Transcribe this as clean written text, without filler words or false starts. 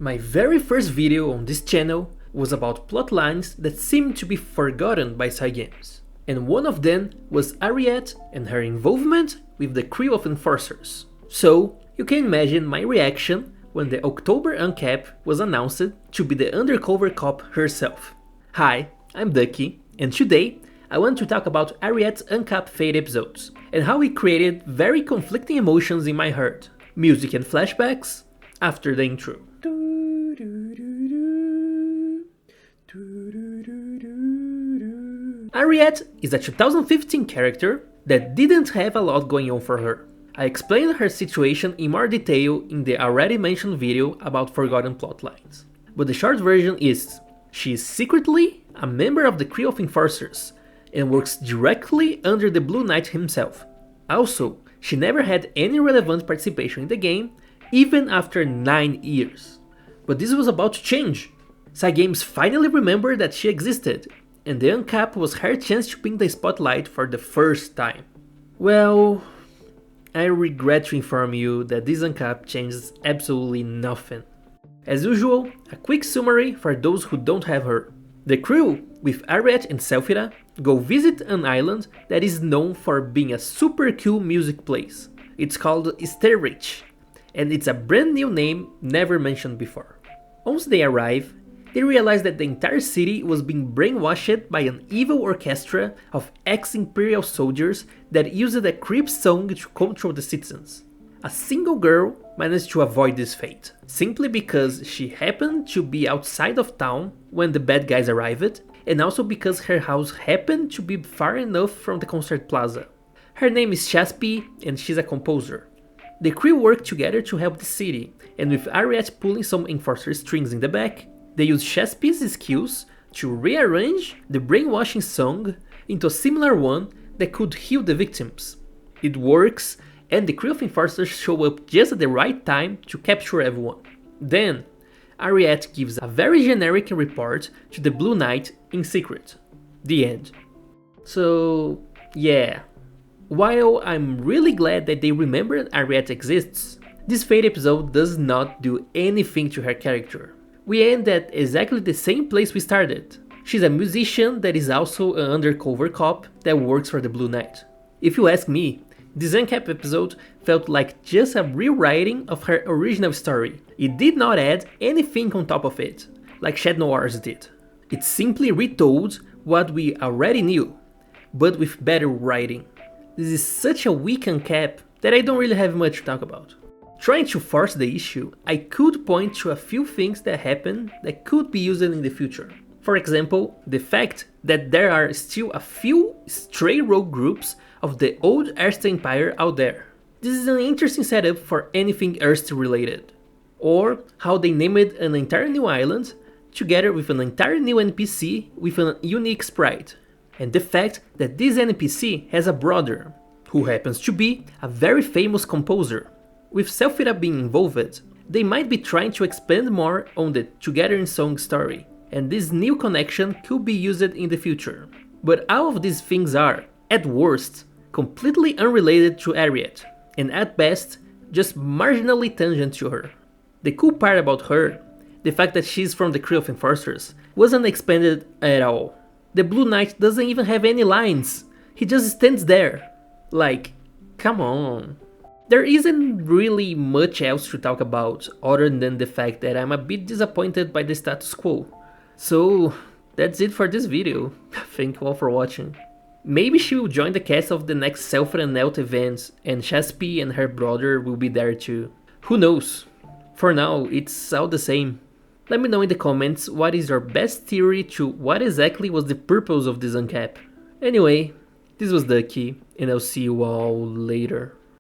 My very first video on this channel was about plotlines that seemed to be forgotten by Cygames, and one of them was Arriet and her involvement with the crew of enforcers. So you can imagine my reaction when the October uncap was announced to be the undercover cop herself. Hi, I'm Ducky, and today I want to talk about Arriet's uncap fate episodes, and how it created very conflicting emotions in my heart. Music and flashbacks after the intro. Arriet is a 2015 character that didn't have a lot going on for her. I explained her situation in more detail in the already mentioned video about forgotten plotlines. But the short version is, she is secretly a member of the crew of enforcers and works directly under the Blue Knight himself. Also, she never had any relevant participation in the game, even after 9 years. But this was about to change. Cygames finally remembered that she existed, and the uncap was her chance to be in the spotlight for the first time. Well, I regret to inform you that this uncap changes absolutely nothing. As usual, a quick summary for those who don't have her. The crew, with Arriet and Selphira, go visit an island that is known for being a super cool music place. It's called Sterrich, and it's a brand new name never mentioned before. Once they arrive, they realize that the entire city was being brainwashed by an evil orchestra of ex-imperial soldiers that used a creep song to control the citizens. A single girl managed to avoid this fate, simply because she happened to be outside of town when the bad guys arrived, and also because her house happened to be far enough from the concert plaza. Her name is Shaspi, and she's a composer. The crew work together to help the city, and with Arriet pulling some enforcer strings in the back, they use Shaspi's skills to rearrange the brainwashing song into a similar one that could heal the victims. It works, and the crew of enforcers show up just at the right time to capture everyone. Then, Arriet gives a very generic report to the Blue Knight in secret. The end. So, yeah. While I'm really glad that they remembered Arriet exists, this fate episode does not do anything to her character. We end at exactly the same place we started. She's a musician that is also an undercover cop that works for the Blue Knight. If you ask me, this uncap episode felt like just a rewriting of her original story. It did not add anything on top of it, like Chat Noir's did. It simply retold what we already knew, but with better writing. This is such a weak uncap that I don't really have much to talk about. Trying to force the issue, I could point to a few things that happen that could be used in the future. For example, the fact that there are still a few stray rogue groups of the old Earth Empire out there. This is an interesting setup for anything Earth related. Or how they named an entire new island together with an entire new NPC with a unique sprite. And the fact that this NPC has a brother, who happens to be a very famous composer. With Selphira being involved, they might be trying to expand more on the Together in Song story, and this new connection could be used in the future. But all of these things are, at worst, completely unrelated to Arriet, and at best, just marginally tangent to her. The cool part about her, the fact that she's from the crew of enforcers, wasn't expanded at all. The Blue Knight doesn't even have any lines, he just stands there. Like, come on. There isn't really much else to talk about other than the fact that I'm a bit disappointed by the status quo. So that's it for this video. Thank you all for watching. Maybe she will join the cast of the next Selphira and Nelt events, and Shaspi and her brother will be there too. Who knows? For now, it's all the same. Let me know in the comments what is your best theory to what exactly was the purpose of this uncap. Anyway, this was Ducky, and I'll see you all later.